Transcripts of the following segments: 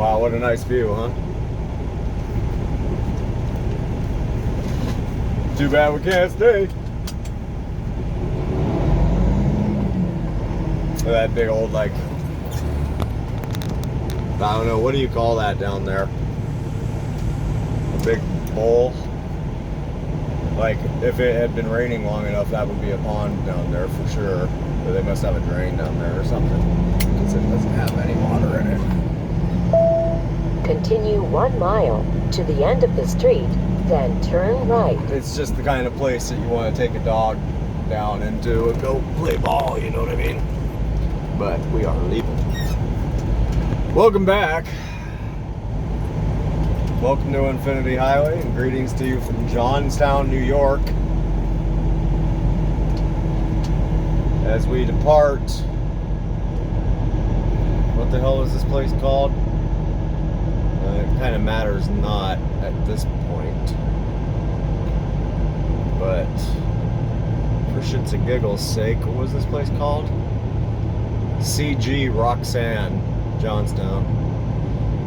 Wow, what a nice view, huh? Too bad we can't stay. That big old, like, I don't know, what do you call that down there? A big bowl. Like, if it had been raining long enough, that would be a pond down there for sure. But they must have a drain down there or something, because it doesn't have any water in it. Continue 1 mile to the end of the street, then turn right. It's just the kind of place that you want to take a dog down into and go play ball, you know what I mean? But we are leaving. Welcome back. Welcome to Infinity Highway, and greetings to you from Johnstown, New York. As we depart, what the hell is this place called? It kind of matters not at this point, but for shits and giggles sake, what was this place called? CG Roxanne, Johnstown.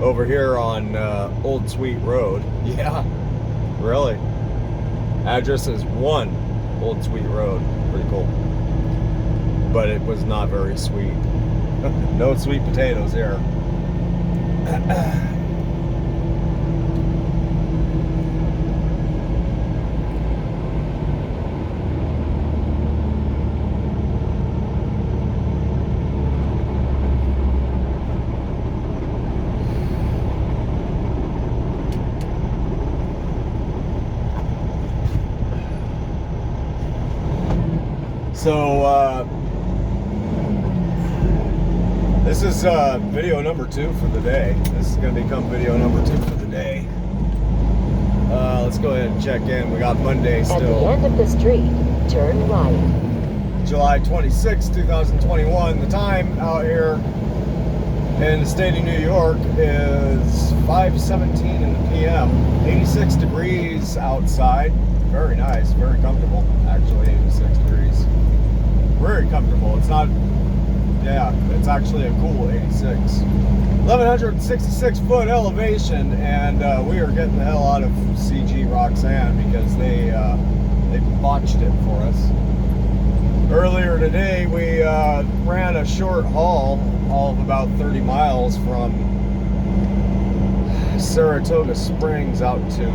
Over here on Old Sweet Road. Yeah, really. Address is 1 Old Sweet Road. Pretty cool. But it was not very sweet. No sweet potatoes here. So, this is video number 2 for the day. This is going to become video number 2 for the day. Let's go ahead and check in. We got Monday still. At the end of the street, turn right. July 26, 2021. The time out here in the state of New York is 5:17 in the p.m. 86 degrees outside. Very nice, very comfortable, actually, 86 degrees. Very comfortable. It's not, yeah, it's actually a cool 86. 1,166 foot elevation, and we are getting the hell out of CG Roxanne because they botched it for us. Earlier today, we ran a short haul of about 30 miles from Saratoga Springs out to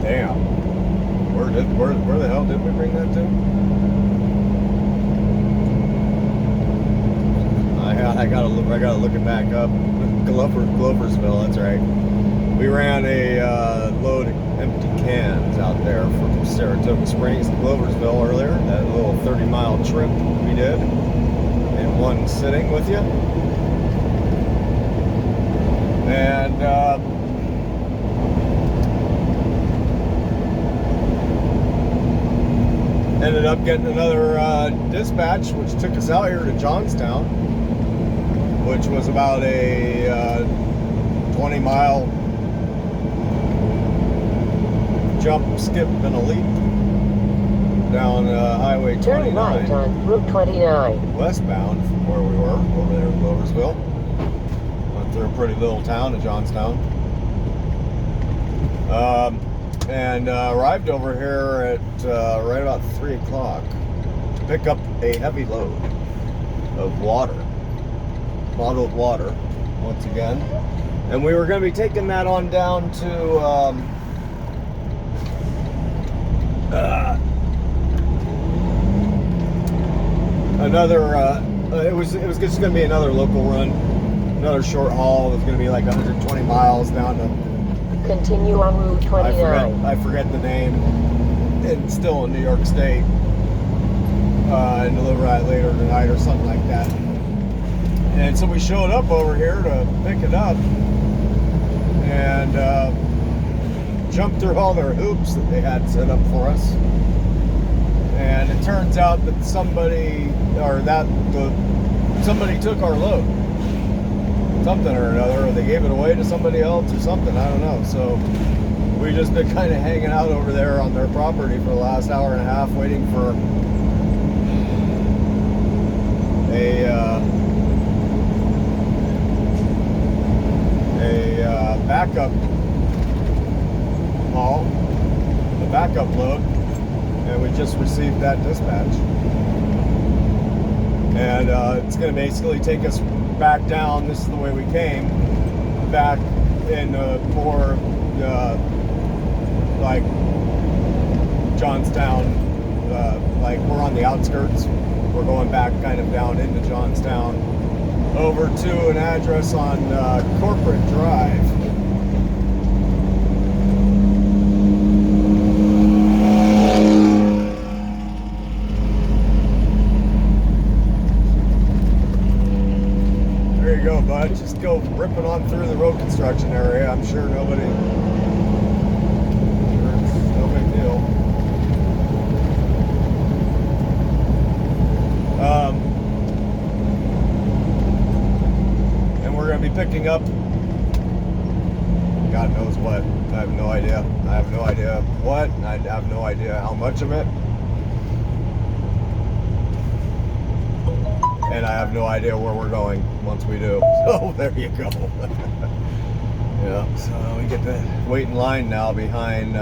damn. Where the hell did we bring that to? I gotta look it back up. Gloversville, that's right. We ran a load of empty cans out there from Saratoga Springs to Gloversville earlier. That little 30-mile trip we did in one sitting with you. And ended up getting another dispatch, which took us out here to Johnstown, which was about a 20-mile jump, skip, and a leap down Highway 29. Turn right on Route 29. Westbound from where we were, over there in Gloversville. Went through a pretty little town of Johnstown. And arrived over here at right about 3 o'clock to pick up a heavy load of water, bottled water, once again. And we were going to be taking that on down to another, it was just going to be another local run, another short haul. It was going to be like 120 miles down to, Continue on Route 29. I forget the name. It's still in New York State. And deliver that later tonight or something like that. And so we showed up over here to pick it up and jumped through all their hoops that they had set up for us. And it turns out that somebody took our load. Something or another, or they gave it away to somebody else or something, I don't know. So we just been kind of hanging out over there on their property for the last hour and a half, waiting for that dispatch. And it's going to basically take us back down. This is the way we came, back in more like Johnstown, like we're on the outskirts. We're going back kind of down into Johnstown, over to an address on Corporate Drive. There you go, bud. Just go ripping on through the road construction area. I'm sure nobody... It's no big deal. And we're going to be picking up God knows what. I have no idea. I have no idea what, and I have no idea how much of it. And I have no idea where we're going once we do. So there you go. Yeah, so we get to wait in line now behind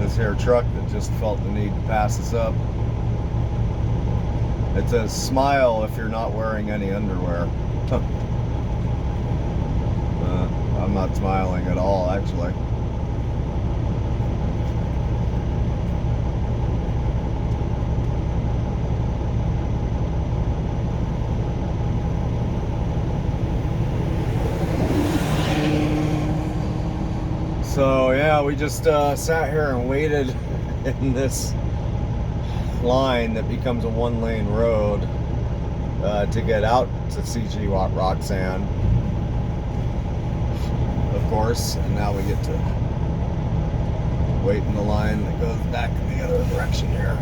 this here truck that just felt the need to pass us up. It says smile if you're not wearing any underwear. I'm not smiling at all, actually. So yeah, we just sat here and waited in this line that becomes a one-lane road to get out to CG Roxanne, of course, and now we get to wait in the line that goes back in the other direction here.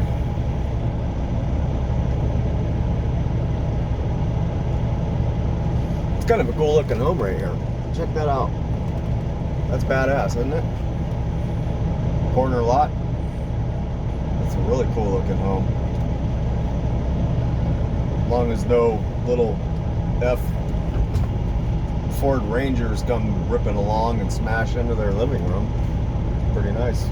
It's kind of a cool looking home right here. Check that out. That's badass, isn't it? Corner lot. That's a really cool looking home. As long as no little Ford Rangers come ripping along and smash into their living room. Pretty nice.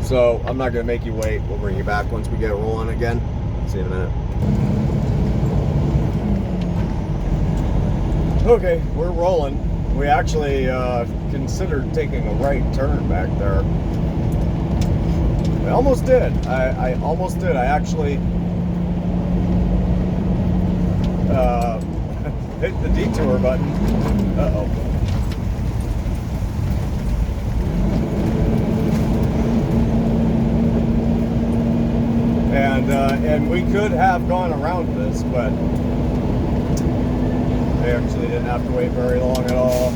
So I'm not gonna make you wait. We'll bring you back once we get rolling again. See you in a minute. Okay, we're rolling. We actually considered taking a right turn back there. I almost did. I almost did. I actually hit the detour button. Uh-oh. And we could have gone around this, but they actually didn't have to wait very long at all.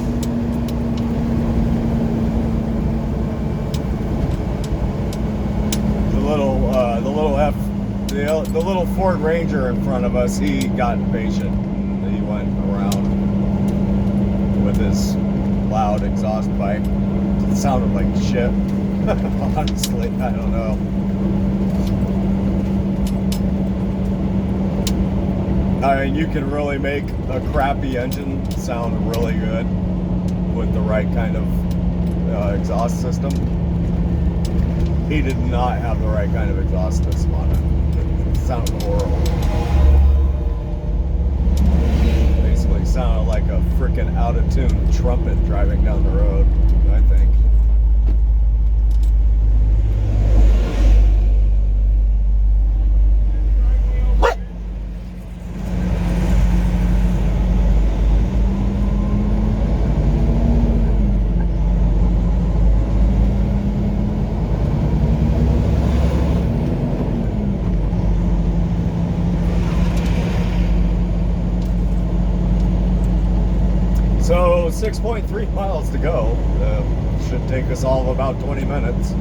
The little Ford Ranger in front of us, he got impatient. He went around with his loud exhaust pipe. It sounded like shit. Honestly, I don't know. I mean, you can really make a crappy engine sound really good with the right kind of exhaust system. He did not have the right kind of exhaust system on it. It sounded horrible. Basically sounded like a freaking out-of-tune trumpet driving down the road, I think. So 6.3 miles to go. Should take us all of about 20 minutes.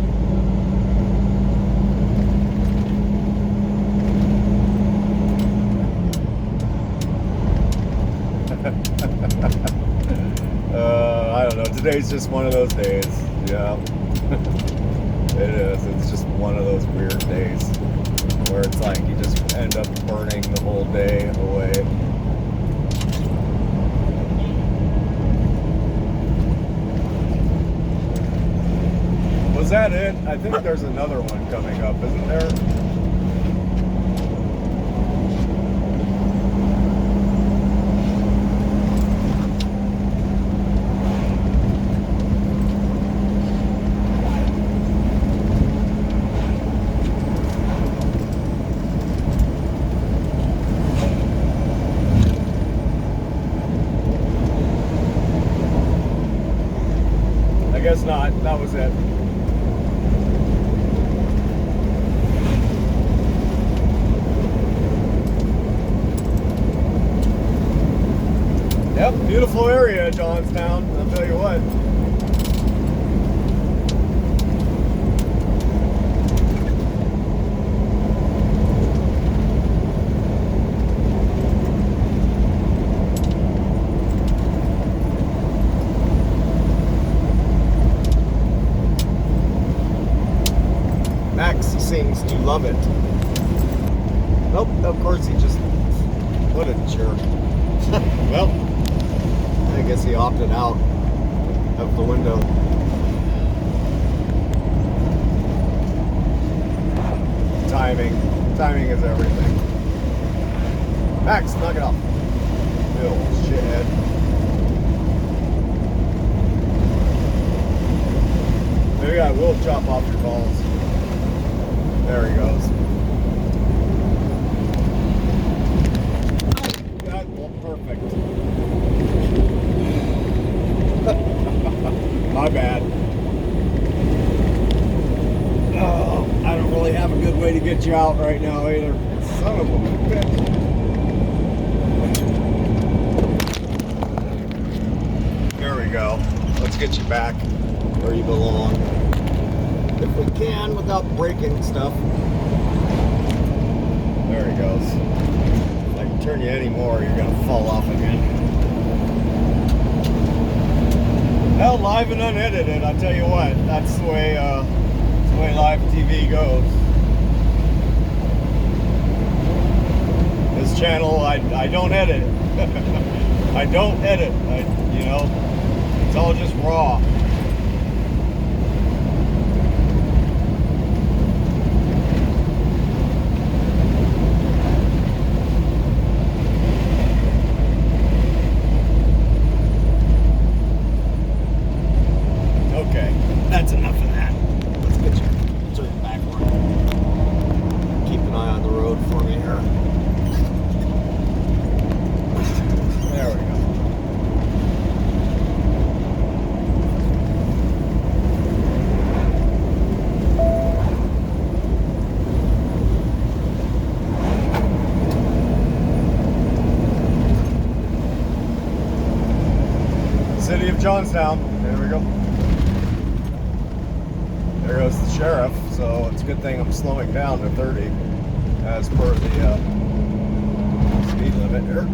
I don't know. Today's just one of those days. Yeah. It is. It's just one of those weird days where it's like you just end up burning the whole day away. Was that it? I think there's another one coming up, isn't there? I guess not. That was it. Yep, beautiful area, Johnstown. I'll tell you what. Max seems to love it. Nope, of course he just... What a jerk. Well, I guess he opted out of the window. Timing is everything. Max, knock it off. Bill, shithead. Maybe I will chop off your balls. There he goes. Perfect. My bad. Oh, I don't really have a good way to get you out right now either. Son of a bitch. There we go. Let's get you back where you belong. If we can, without breaking stuff. There he goes. If I can turn you any more, you're gonna fall off again. Well, live and unedited, I'll tell you what, that's the way live TV goes. This channel, I don't edit. I don't edit. You know, it's all just raw. Okay, that's enough of that. Let's get you turned backward. Keep an eye on the road for me here. There we go. City of Johnstown. There we go. There goes the sheriff, so it's a good thing I'm slowing down to 30 as per the speed limit here.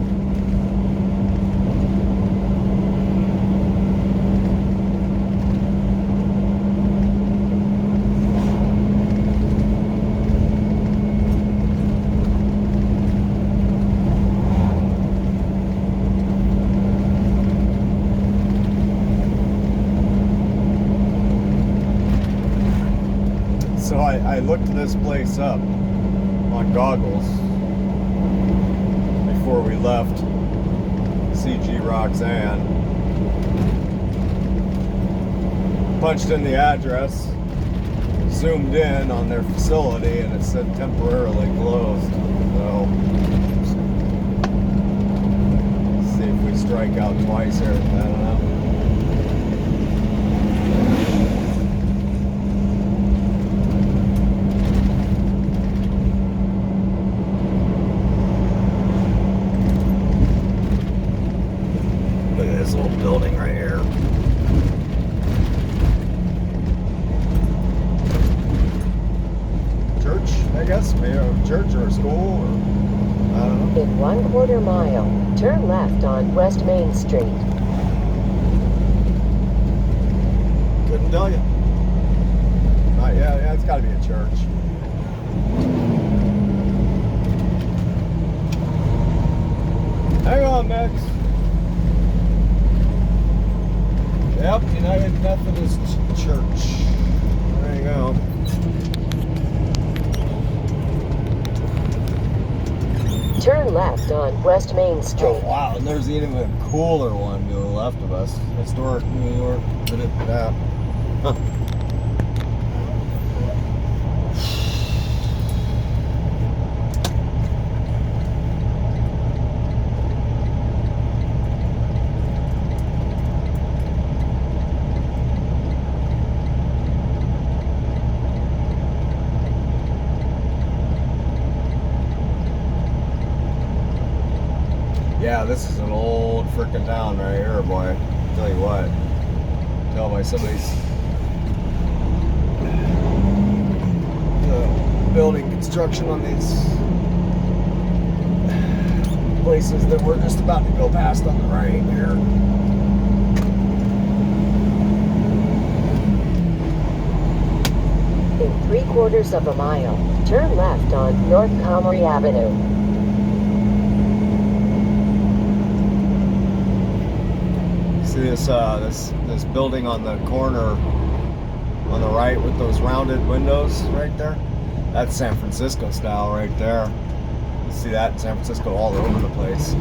So I looked this place up on goggles before we left CG Roxanne. Punched in the address, zoomed in on their facility, and it said temporarily closed. So, let's see if we strike out twice here. I don't know. Look at this little building right here. Church, I guess, maybe a church or a school, or I don't know. In 1/4 mile, turn left on West Main Street. Couldn't tell you. Yeah, it's got to be a church. Hang on, Max. Yep, United Methodist Church. you go. Turn left on West Main Street. Oh wow, and there's even a cooler one to the left of us. Historic New York. Did it that? Huh. Yeah, this is an old frickin' town right here, boy. Tell you what. Tell by some of these building construction on these places that we're just about to go past on the right here. In 3/4 of a mile, turn left on North Comrie Avenue. See this building on the corner on the right with those rounded windows right there? That's San Francisco style right there. You see that in San Francisco all over the place.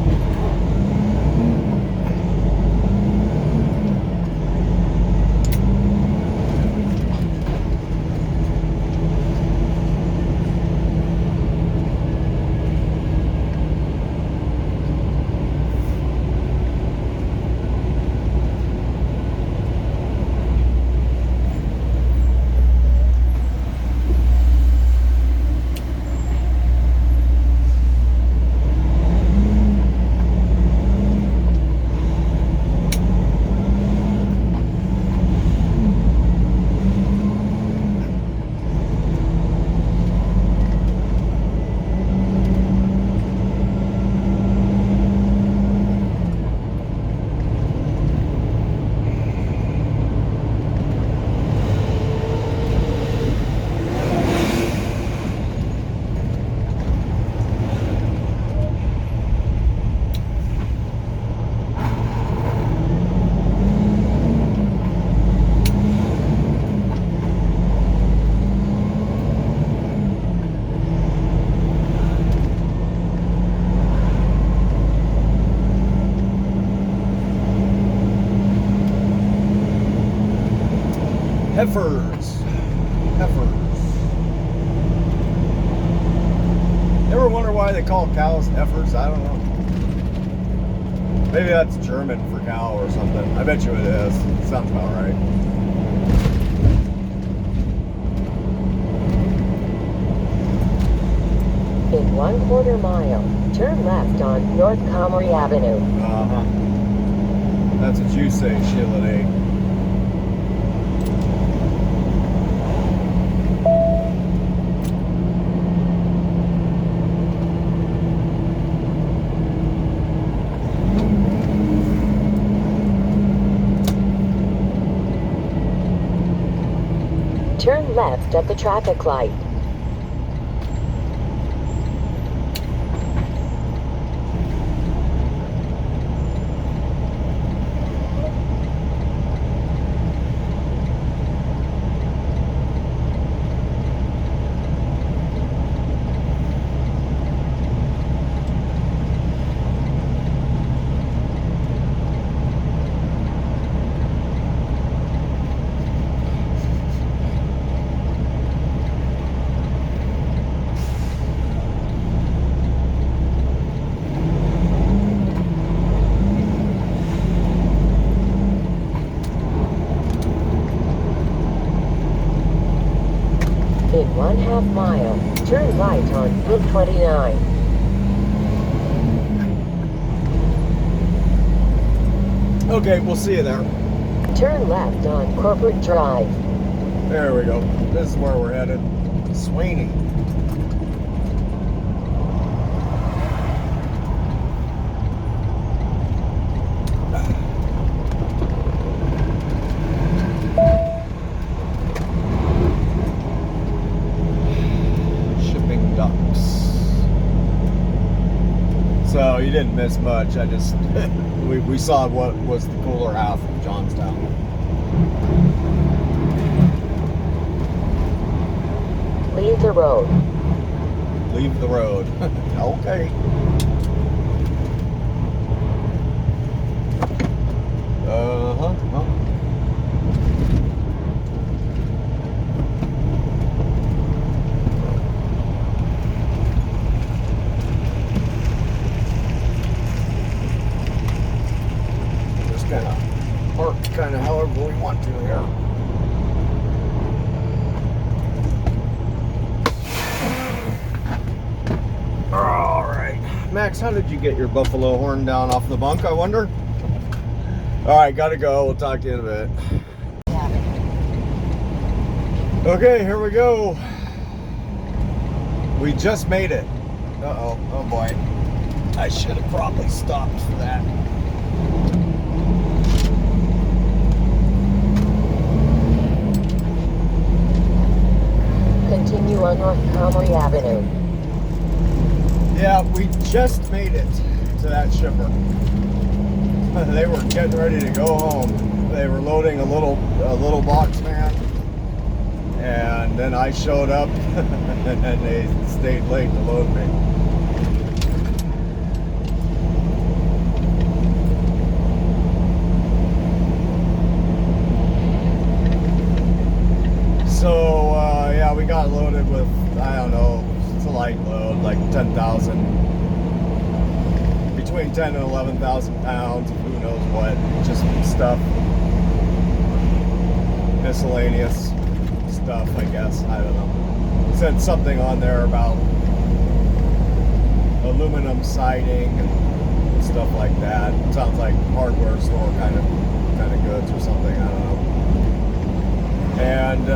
Heifers. Ever wonder why they call cows heifers? I don't know. Maybe that's German for cow or something. I bet you it is. It sounds about right. In 1/4 mile, turn left on North Comrie Avenue. Uh-huh. That's what you say, Shillity. Turn left at the traffic light. In 1/2 mile, turn right on Route 29. Okay, we'll see you there. Turn left on Corporate Drive. There we go. This is where we're headed. Sweeney. Shipping docks. So you didn't miss much. I just we saw what was the cooler half of Johnstown. the road. Leave the road. Okay. Just kind of park kind of however we want to here. All right, Max, how did you get your buffalo horn down off the bunk, I wonder? All right, gotta go. We'll talk to you in a bit. Okay, here we go. We just made it. Uh-oh. Oh, boy. I should have probably stopped for that. Continue on North Comrie Avenue. Yeah, we just made it to that shipper. They were getting ready to go home. They were loading a little box van, and then I showed up, and they stayed late to load me. So yeah, we got loaded with, I don't know, it's a light load, like 10,000. Between 10 and 11,000 pounds of who knows what, just stuff, miscellaneous stuff, I guess. I don't know. It said something on there about aluminum siding and stuff like that. It sounds like hardware store kind of goods or something. I don't know. And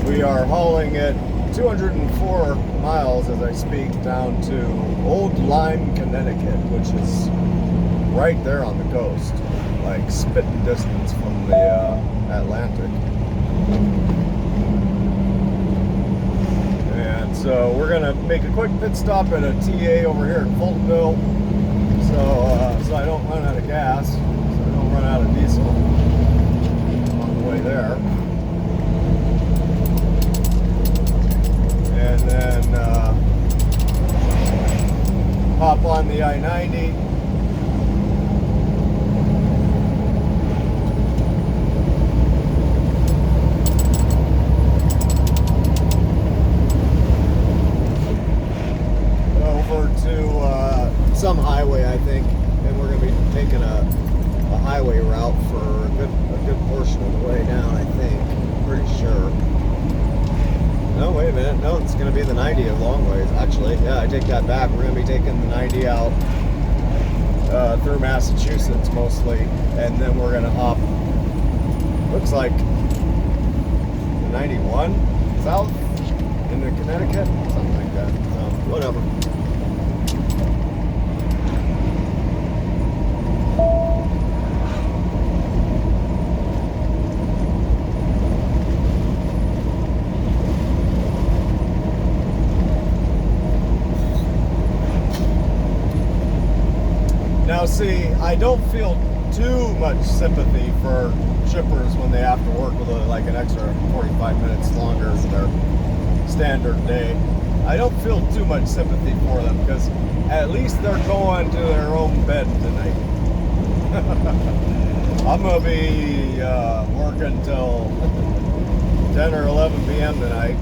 we are hauling it 204 miles as I speak down to Old Lyme, Connecticut, which is right there on the coast, like spitting distance from the Atlantic. And so we're gonna make a quick pit stop at a TA over here in Fultonville, so I don't run out of gas, so I don't run out of diesel on the way there. And then hop on the I-90. Over to some highway, I think, and we're going to be taking a highway route for a good portion of the way down, I think. Pretty sure. No, wait a minute. No, it's going to be the 90 of long ways, actually. Yeah, I take that back. We're going to be taking the 90 out through Massachusetts mostly, and then we're going to hop, looks like, the 91 south into Connecticut, something like that. So, whatever. Now see, I don't feel too much sympathy for shippers when they have to work with like an extra 45 minutes longer than their standard day. I don't feel too much sympathy for them because at least they're going to their own bed tonight. I'm going to be working till 10 or 11 p.m. tonight.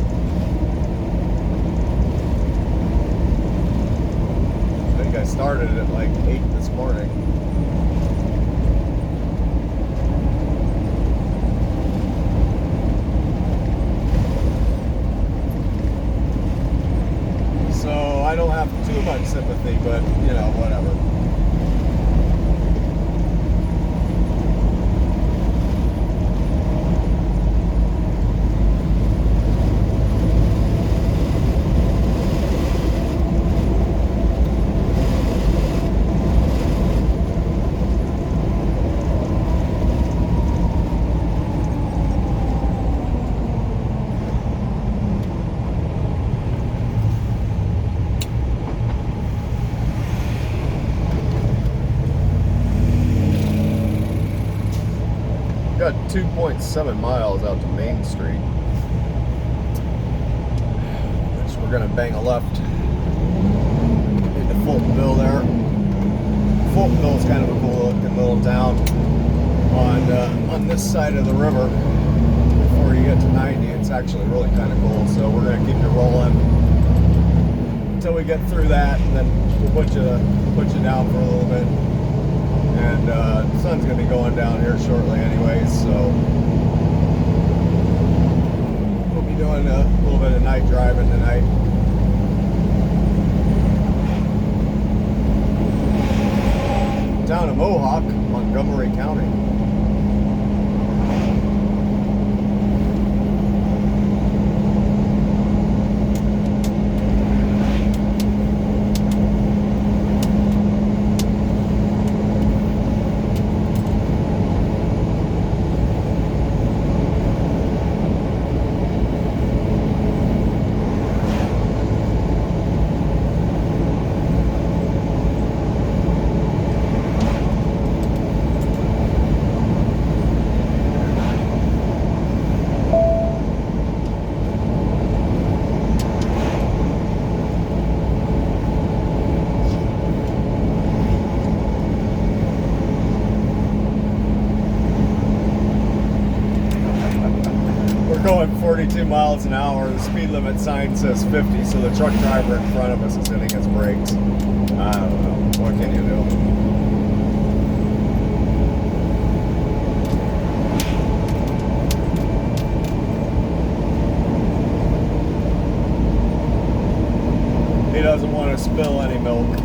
I think I started at like 8 this morning. So I don't have too much sympathy, but you know, whatever. Got 2.7 miles out to Main Street. gonna bang a left into Fultonville there. Fultonville is kind of a cool looking little town on this side of the river. Before you get to 90, it's actually really kind of cool. So we're gonna keep you rolling until we get through that, and then we'll put you down for a little bit. And the sun's gonna be going down here shortly, anyways. So we'll be doing a little bit of night driving tonight. Town of Mohawk, Montgomery County. Going 42 miles an hour. The speed limit sign says 50, so the truck driver in front of us is hitting his brakes. I don't know. What can you do? He doesn't want to spill any milk.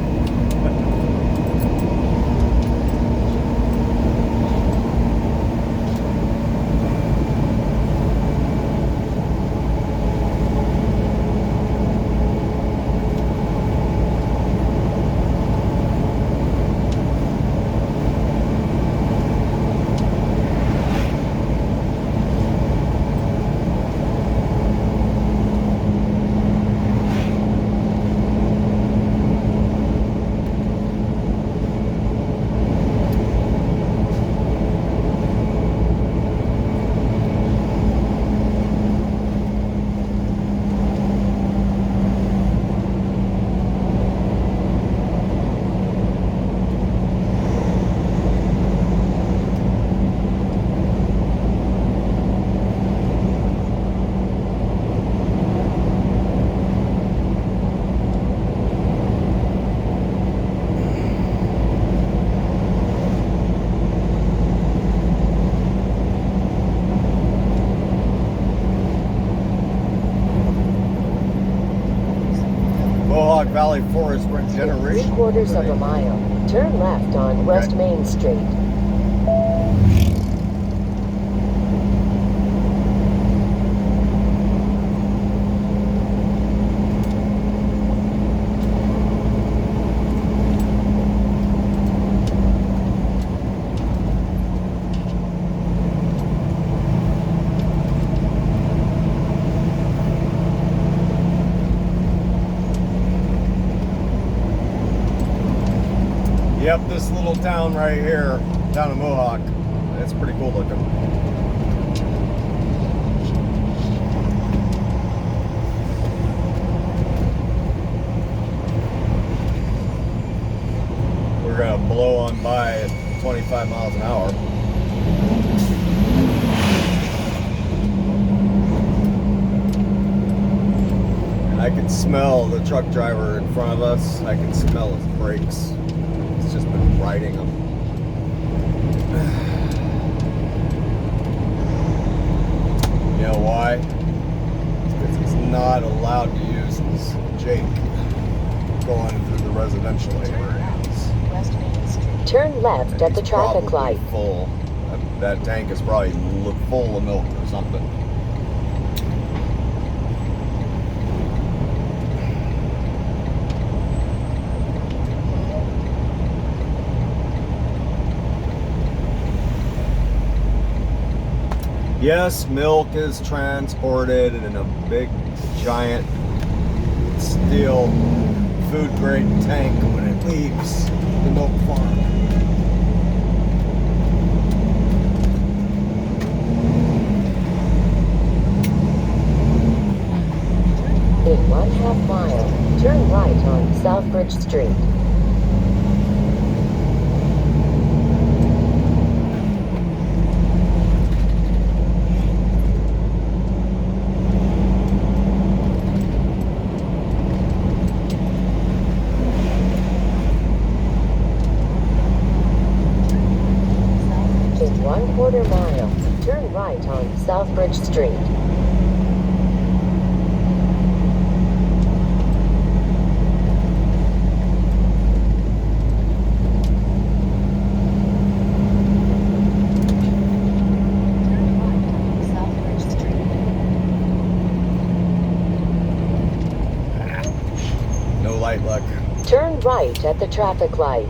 Mohawk Valley Forest Brings Generation. 3/4 of a mile. Turn left on West Main Street. Yep, this little town right here, town of Mohawk, it's pretty cool looking. We're gonna blow on by at 25 miles an hour. And I can smell the truck driver in front of us. I can smell his brakes. Just been riding them. You know why? Because he's not allowed to use his Jake going through the residential areas. Turn left at the traffic Probably light. full. That tank is probably full of milk or something. Yes, milk is transported in a big, giant steel food grade tank when it leaves the milk farm. In 1/2 Southbridge Street. In 1/4 mile, turn right on Southbridge Street. No light luck. Turn right at the traffic light.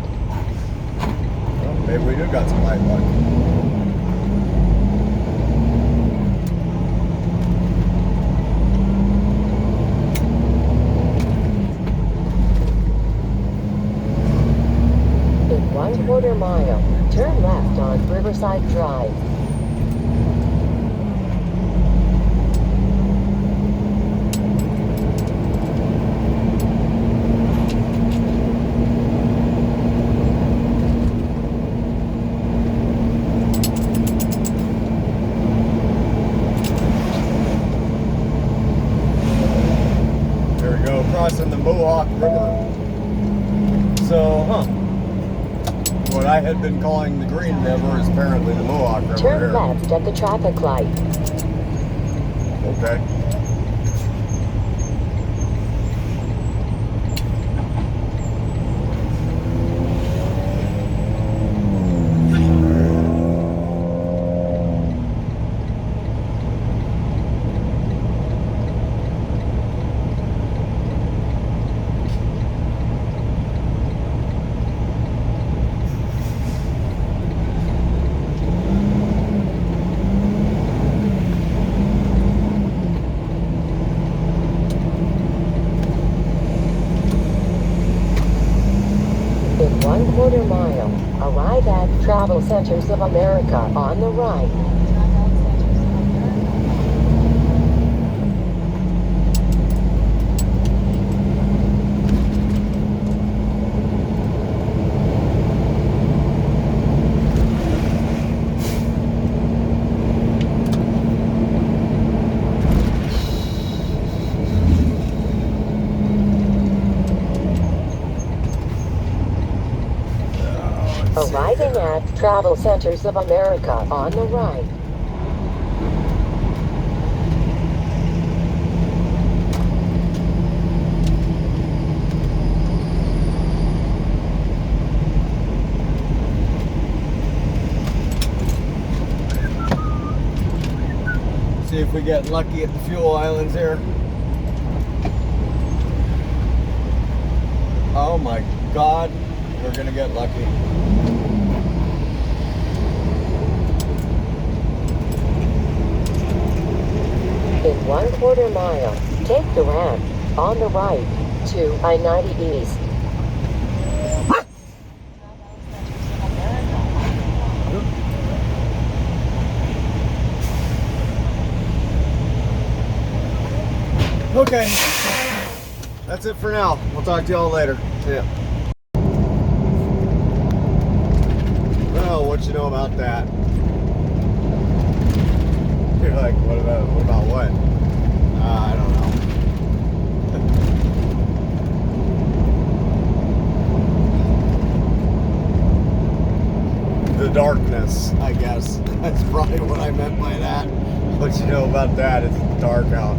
Well, maybe we do got some light luck. In 1/4 mile, turn left on Riverside Drive. There we go, crossing the Mohawk River. So, what I had been calling the Green River is apparently the Mohawk River. Turn here. left at the traffic light. Okay. In 1/4 mile, arrive at Travel Centers of America on the right. Arriving at Travel Centers of America on the right. See if we get lucky at the fuel islands here. Oh my God, we're gonna get lucky. In 1/4 mile, take the ramp on the right to I-90 East. Okay, that's it for now. We'll talk to y'all later. See ya. Well, what you know about that? You're like, what about what? I don't know. The darkness, I guess. That's probably what I meant by that. What you know about that is it's dark out.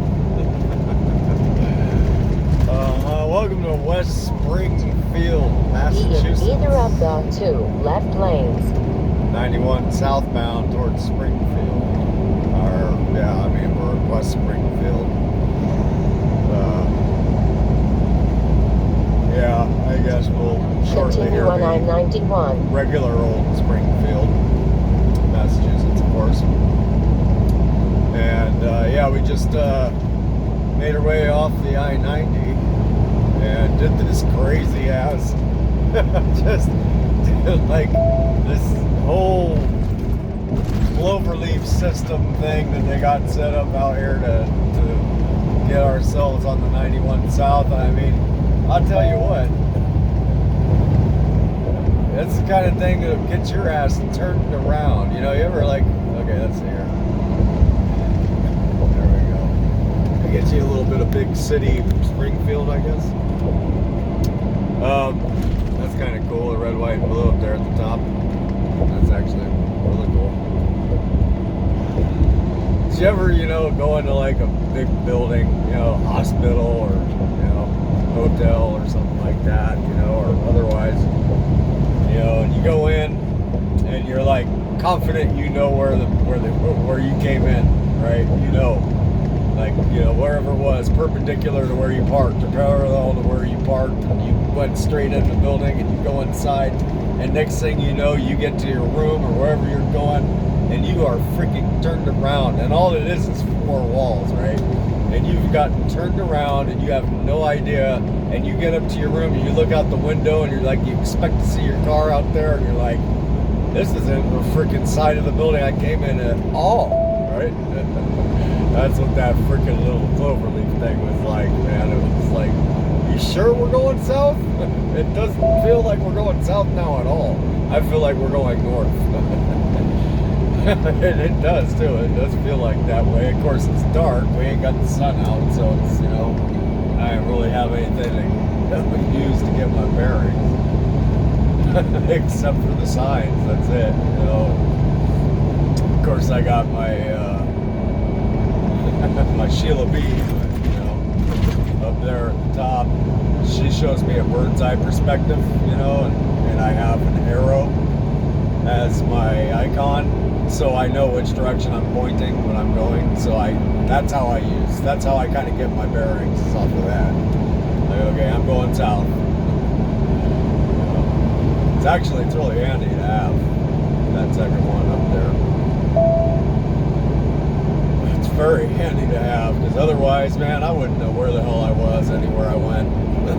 Welcome to West Springfield, In Massachusetts. either of the two left lanes. 91 southbound towards Springfield. We're in West Springfield. I guess we'll shortly Continue here on be I-91. regular old Springfield, Massachusetts, of course. And we just made our way off the I-90 and did this crazy ass just did like this whole cloverleaf system thing that they got set up out here to get ourselves on the 91 South. I mean, I'll tell you what, That's the kind of thing that gets your ass turned around. You know, you ever like, okay, let's see here. There we go. It gets you a little bit of big city Springfield, I guess. That's kind of cool. The red, white, and blue up there at the top. That's actually really cool. Did you ever, you know, go into like a big building, you know, hospital or, you know, hotel or something like that, you know, or otherwise, you know, and you go in and you're like confident you know where you came in, right? You know, like, you know, wherever it was, perpendicular to where you parked, or parallel to where you parked, and you went straight in the building and you go inside, and next thing you know, you get to your room or wherever you're going, and you are freaking turned around, and all it is 4 walls, right? And you've gotten turned around and you have no idea, and you get up to your room and you look out the window and you're like, you expect to see your car out there, and you're like, this isn't the freaking side of the building I came in at all, right? That's what that freaking little cloverleaf thing was like, man. It was like, you sure we're going south? It doesn't feel like we're going south now at all. I feel like we're going north. It does too. It does feel like that way. Of course, it's dark. We ain't got the sun out, so it's, you know, I don't really have anything to use to get my bearings, except for the signs. That's it. You know. Of course, I got my my Sheila B, you know, up there at the top. She shows me a bird's eye perspective, you know, and I have an arrow as my icon, so I know which direction I'm pointing when I'm going. So that's how I kind of get my bearings, is off of that. Like, okay, I'm going south. It's really handy to have that second one up there. It's very handy to have, because otherwise, man, I wouldn't know where the hell I was anywhere I went.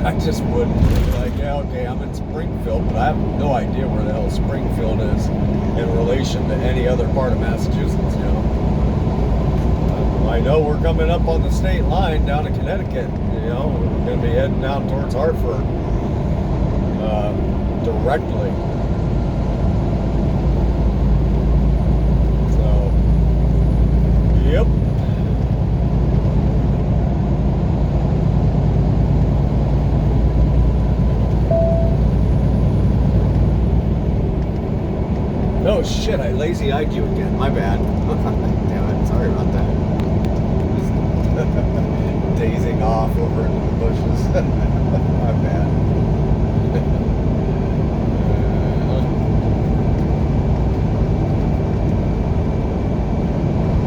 I just wouldn't. Like, yeah, okay, I'm in Springfield, but I have no idea where the hell Springfield is in relation to any other part of Massachusetts, you know. I know we're coming up on the state line down to Connecticut, you know. We're going to be heading down towards Hartford directly. So, yep. Oh shit, I lazy-eyed you again. My bad. Damn it, sorry about that. Just dazing off over into the bushes. My bad.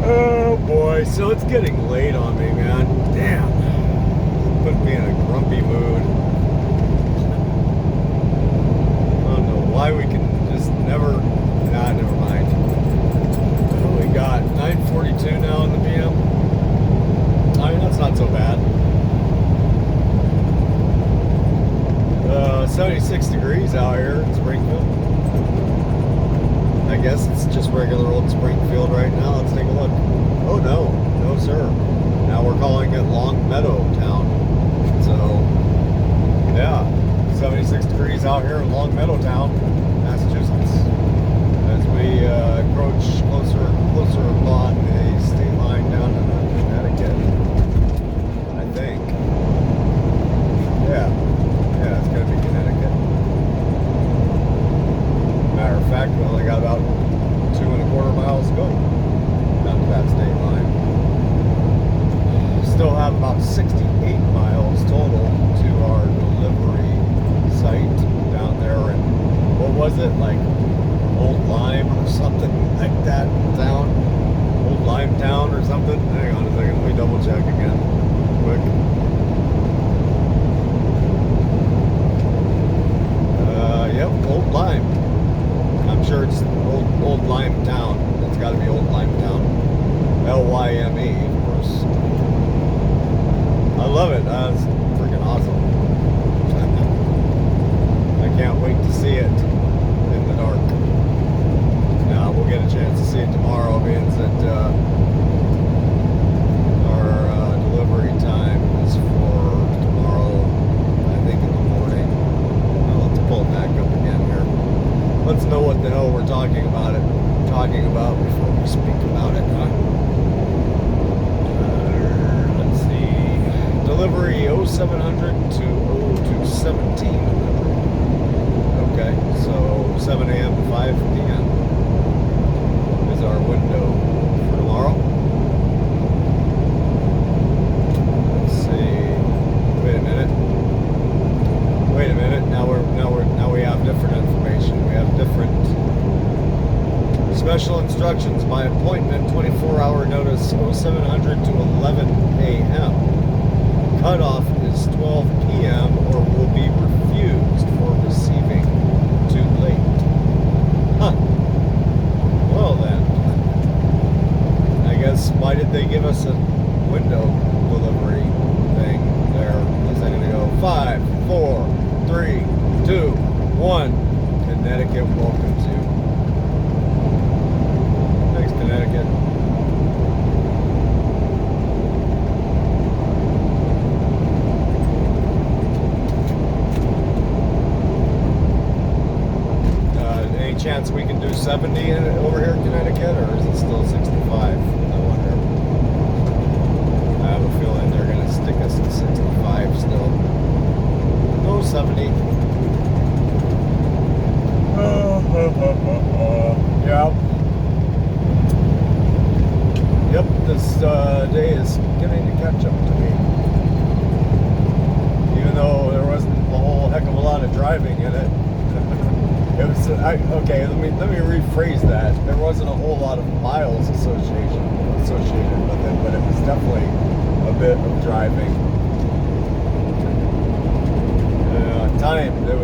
Oh boy, so it's getting late on me, man. Damn. Put me in a grumpy mood. I don't know why we can just never... Nah, never mind. We got 9:42 now in the PM. I mean, that's not so bad. 76 degrees out here in Springfield. I guess it's just regular old Springfield right now. Let's take a look. Oh no, no sir. Now we're calling it Long Meadow Town. So, yeah, 76 degrees out here in Long Meadow Town, Massachusetts. As we approach closer upon the state line down to Connecticut, I think. Yeah, it's going to be Connecticut. Matter of fact, we only got about 2.25 miles to go down to that state line. Still have about 68 miles total to our delivery site down there in, what was it, like Old Lyme or something like that town? Old Lyme Town or something? Hang on a second, let me double check again quick. Yep, Old Lyme. I'm sure it's Old Lyme Town. It's got to be Old Lyme Town. Lyme, of course. I love it. That's freaking awesome. I can't wait to see it in the dark. We'll get a chance to see it tomorrow, being that our delivery time is for tomorrow, I think in the morning. I'll have to pull it back up again here. about before we speak about it, huh? Let's see. Delivery 0700 to 0217. Okay, so 7 a.m. to 5 p.m. is our window for tomorrow. Let's see. Wait a minute. Now we have different information. We have different special instructions by appointment. 24-hour notice 0700 to 11 a.m. Cutoff is 12 p.m. or will be refused for receiving too late. Huh. Well then, I guess, why did they give us a window delivery thing there? Is that gonna go 5, 4, 3, 2, 1? Connecticut welcomes you. Thanks, Connecticut. Any chance we can do 70 over here in Connecticut, or is it still 65? I wonder. I have a feeling they're going to stick us at 65 still. No 70. Yeah. Yep, this day is getting to catch up to me. Even though there wasn't a whole heck of a lot of driving in it. It was okay. Let me rephrase that. There wasn't a whole lot of miles associated with it, but it was definitely a bit of driving. Time. It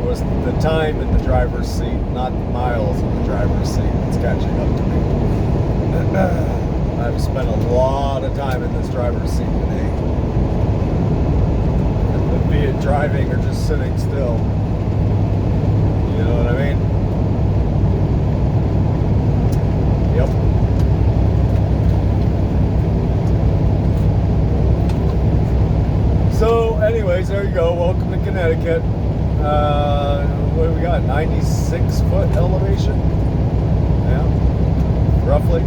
was the time in the driver's seat, not the miles in the driver's seat, that's catching up to me. I've spent a lot of time in this driver's seat today, be it driving or just sitting still. You know what I mean? Yep. So, anyways, there you go. Welcome to Connecticut. What do we got? 96 foot elevation? Yeah, roughly.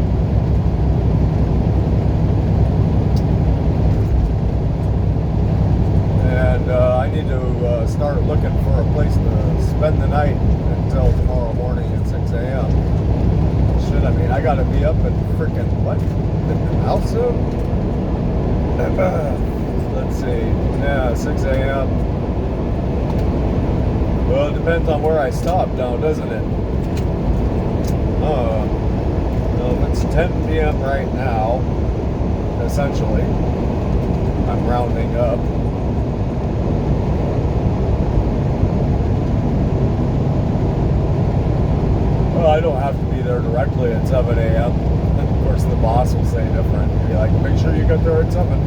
And I need to start looking for a place to spend the night until tomorrow morning at 6 a.m. Shit, I mean, I gotta be up at freaking what? How soon? Let's see. Yeah, 6 a.m. Well, it depends on where I stop now, doesn't it? Well, if it's 10 p.m. right now, essentially, I'm rounding up. Well, I don't have to be there directly at 7 a.m. Of course, the boss will say different. He'll be like, make sure you get there at 7.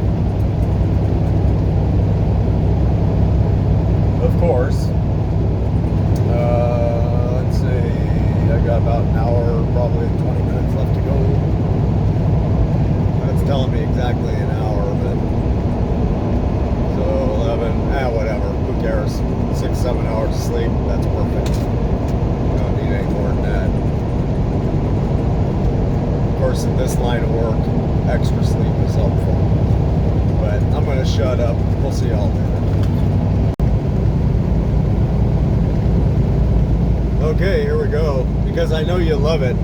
Of course. Let's see. I got about an hour, probably 20 minutes left to go. That's telling me exactly an hour, but so 11. Whatever. Who cares? 6-7 hours of sleep. That's perfect. Don't need any more than that. Of course, in this line of work, extra sleep is helpful. But I'm gonna shut up. We'll see y'all later. Okay, here we go. Because I know you love it.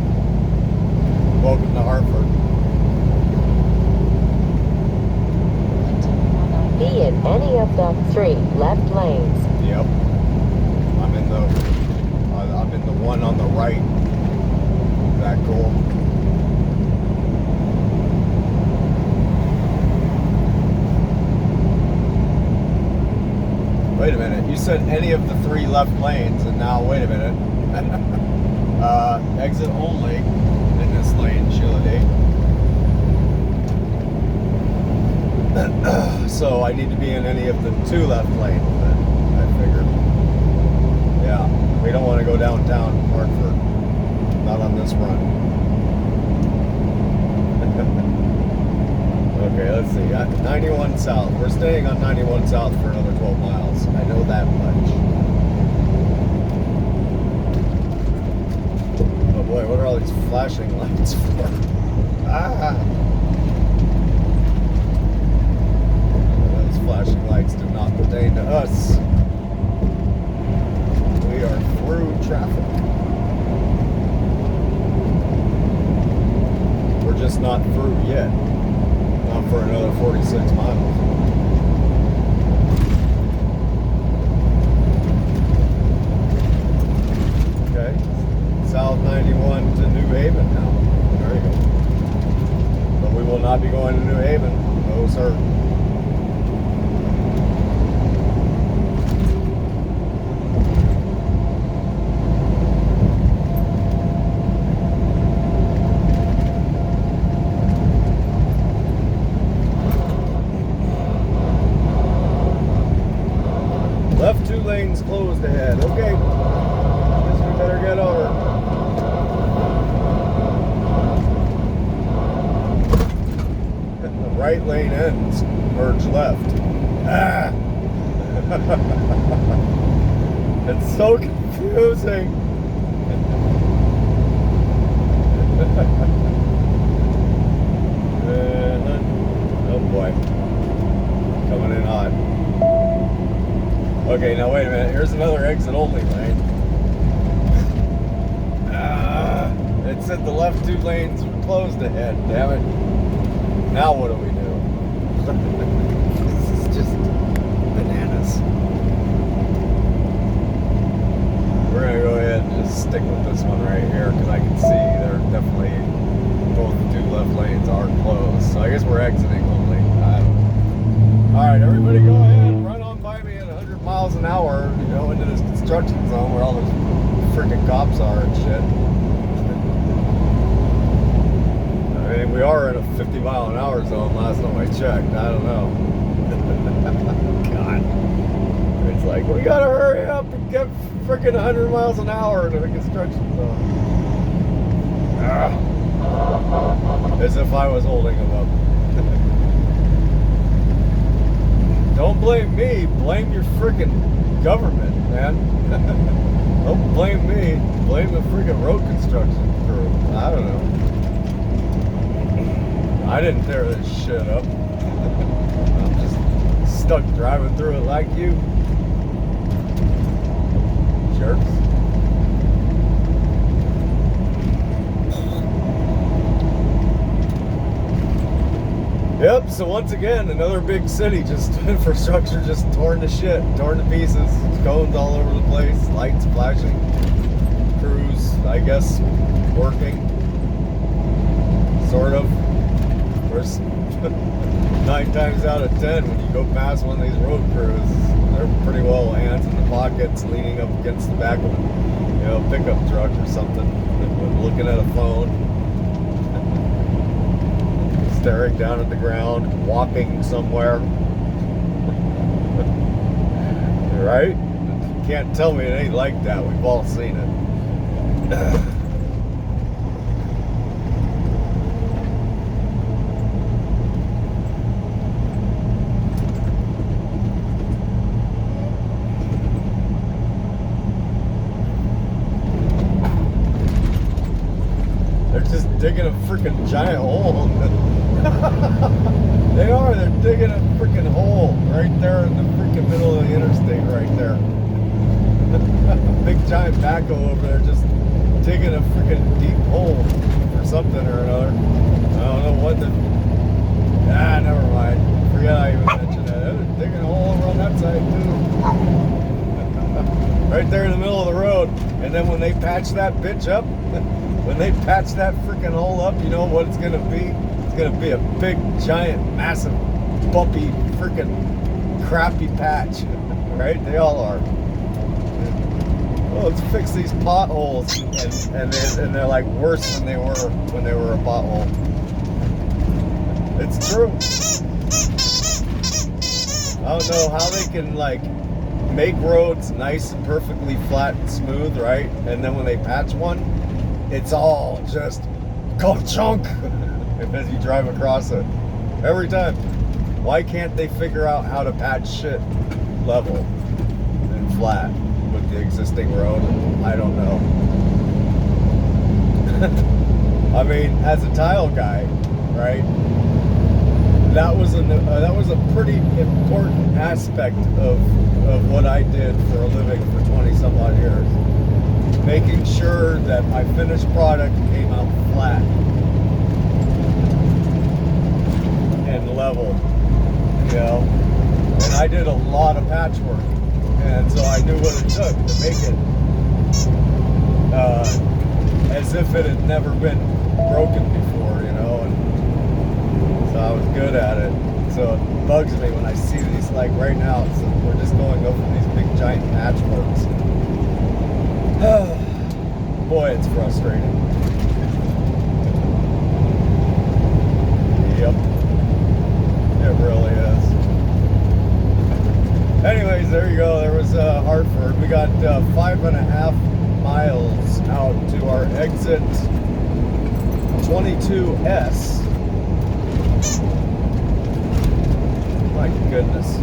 Welcome to Hartford. Be in any of the 3 left lanes. Yep. I'm in the one on the right. Is that cool? Wait a minute. You said any of the 3 left lanes, and now wait a minute. Exit only in this lane, Sheila D. So I need to be in any of the 2 left lanes then, I figured. Yeah, we don't want to go downtown Hartford. Not on this run. Okay, let's see. 91 South. We're staying on 91 South for another 12 miles. I know that much. Boy, what are all these flashing lights for? Ah! Those flashing lights do not pertain to us. We are through traffic. We're just not through yet. Not for another 46 miles. Okay. South 91 to New Haven now. There you go. But we will not be going to New Haven. No, sir. Left 2 lanes closed ahead. Okay. Guess we better get over. The right lane ends. Merge left. Ah! It's so confusing. Oh boy. Coming in hot. Okay, now wait a minute. Here's another exit only lane. It said the left 2 lanes were closed ahead. Damn it. Now what do we do? This is just bananas. We're going to go ahead and just stick with this one right here because I can see they're definitely both the 2 left lanes are closed. So I guess we're exiting only. I don't know. Alright, everybody go ahead. Run on by me at 100 miles an hour, you know, into this construction zone where all those freaking cops are and shit. I mean, we are in a 50 mile an hour zone last time I checked. I don't know. God. It's like, we gotta hurry up and get freaking 100 miles an hour into the construction zone. As if I was holding them up. Don't blame me, blame your freaking government, man. Don't blame me, blame the freaking road construction crew. I don't know. I didn't tear this shit up. I'm just stuck driving through it like you. Jerks. Yep, so once again, another big city, just infrastructure just torn to shit, torn to pieces, cones all over the place, lights flashing, crews, I guess, working, sort of. Of course, 9 times out of 10, when you go past one of these road crews, they're pretty well hands in the pockets, leaning up against the back of a pickup truck or something, looking at a phone. Staring down at the ground, walking somewhere. Right? You can't tell me it ain't like that. We've all seen it. They're just digging a freaking giant hole. They're digging a freaking hole right there in the freaking middle of the interstate right there. Big giant backhoe over there just digging a freaking deep hole for something or another. I don't know what the... never mind. Forget I even mentioned that. They're digging a hole over on that side too. Right there in the middle of the road. And then when they patch that bitch up, when they patch that freaking hole up, you know what it's gonna be? It's gonna be a big, giant, massive, bumpy, freaking crappy patch. Right? They all are. Oh, let's fix these potholes, and they're like worse than they were when they were a pothole. It's true. I don't know how they can like make roads nice and perfectly flat and smooth, right? And then when they patch one, it's all just chunk as you drive across it every time. Why can't they figure out how to patch shit level and flat with the existing road? I don't know. I mean, as a tile guy, right? That was a pretty important aspect of what I did for a living for 20 some odd years. Making sure that my finished product came out flat and level, you know. And I did a lot of patchwork, and so I knew what it took to make it as if it had never been broken before, you know. And so I was good at it. So it bugs me when I see these, like right now, so we're just going over these big giant patchworks. Boy, it's frustrating. Yep. It really is. Anyways, there you go. There was Hartford. We got 5.5 miles out to our exit 22S. My goodness.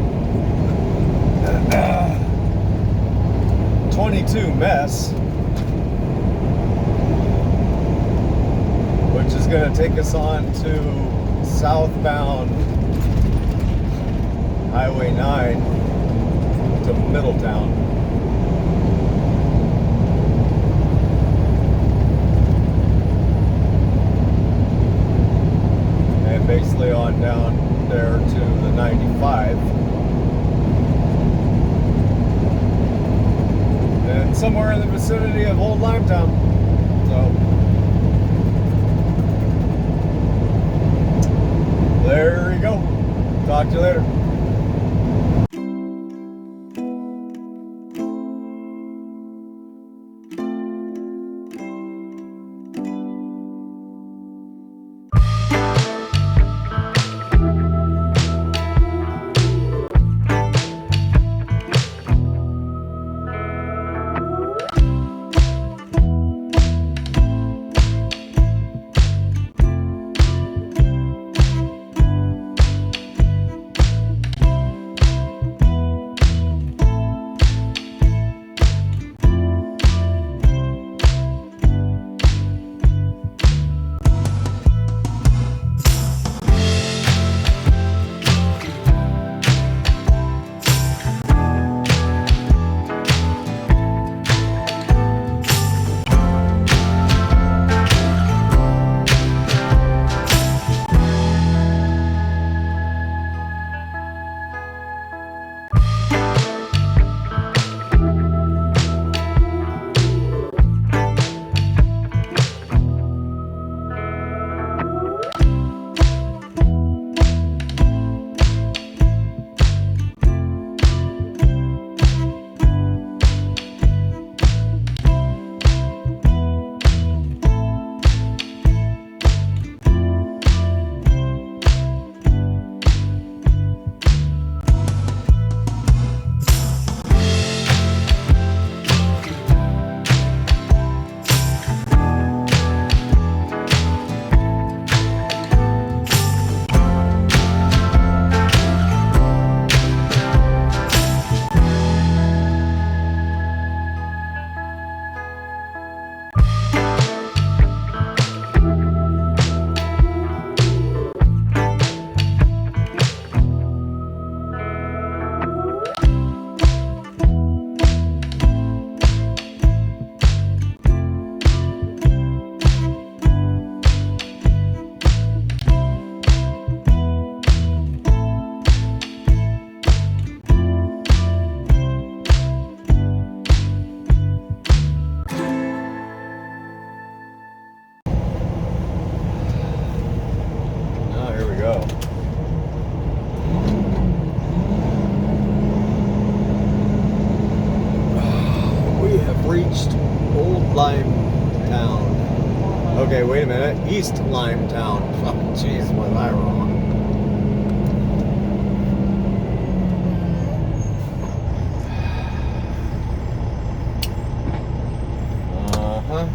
22 mess, which is going to take us on to southbound Highway 9 to Middletown. And basically on down there to the 95. And somewhere in the vicinity of Old Lyme Town. So there you go. Talk to you later. Old Lyme Town. Okay, wait a minute. East Lyme Town. Oh, jeez, was I wrong? Uh-huh.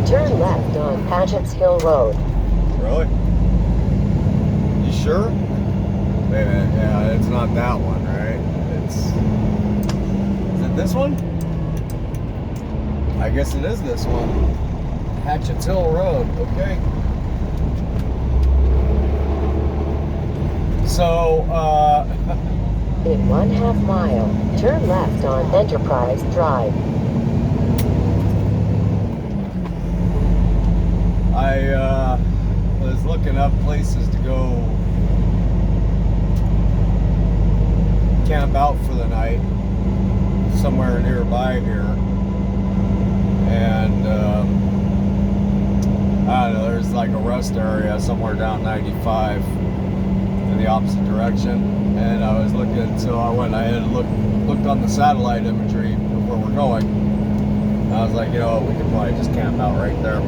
Turn left on Patchett's Hill Road. Really? You sure? Wait a minute. Yeah, it's not that one, right? This one? I guess it is this one. Hatchetts Hill Road, okay. So, In 1/2 mile, turn left on Enterprise Drive. I was looking up places to go camp out for the night somewhere nearby here, and I don't know, there's like a rest area somewhere down 95 in the opposite direction, and I was looking, so I went ahead and looked on the satellite imagery of where we're going, and I was like, you know, we could probably just camp out right there,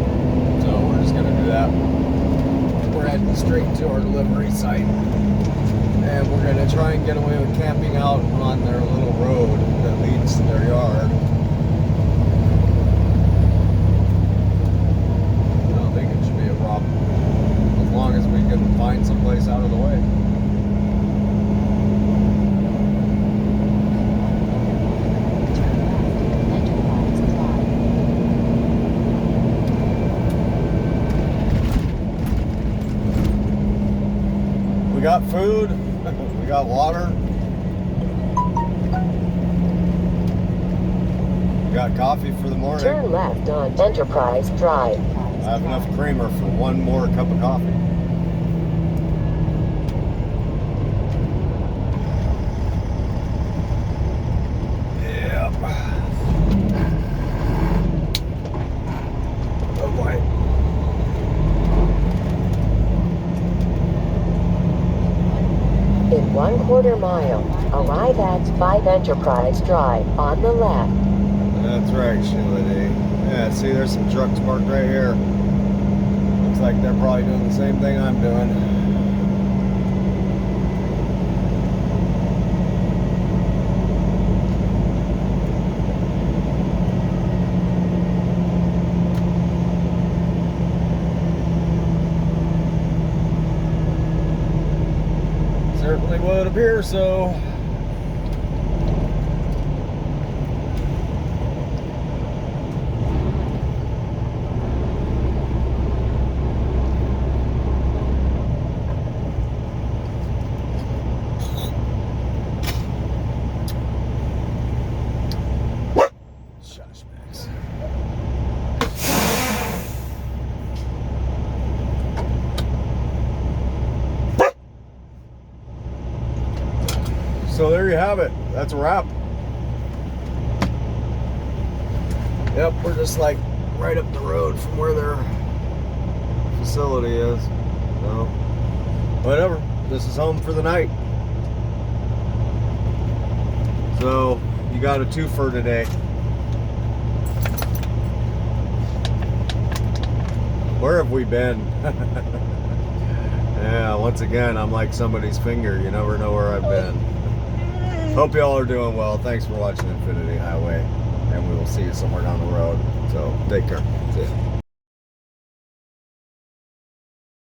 so we're just gonna do that. We're heading straight to our delivery site, and we're gonna try and get away with camping out on their little road that leads to their yard. I don't think it should be a problem, as long as we can find someplace out of the way. We got food, we got water, we got coffee for the morning. Turn left on Enterprise Drive. I have enough creamer for one more cup of coffee. Yep. Oh boy. In 1/4 mile, arrive at 5 Enterprise Drive on the left. That's right, Sheila D. Yeah, see, there's some trucks parked right here. Looks like they're probably doing the same thing I'm doing. Certainly would appear so. Shush, Max. So there you have it. That's a wrap. Yep, we're just like right up the road from where their facility is. So, whatever. This is home for the night. So, you got a twofer today. Where have we been? Yeah, once again, I'm like somebody's finger. You never know where I've been. Hope y'all are doing well. Thanks for watching Infinity Highway, and we will see you somewhere down the road. So take care. See ya.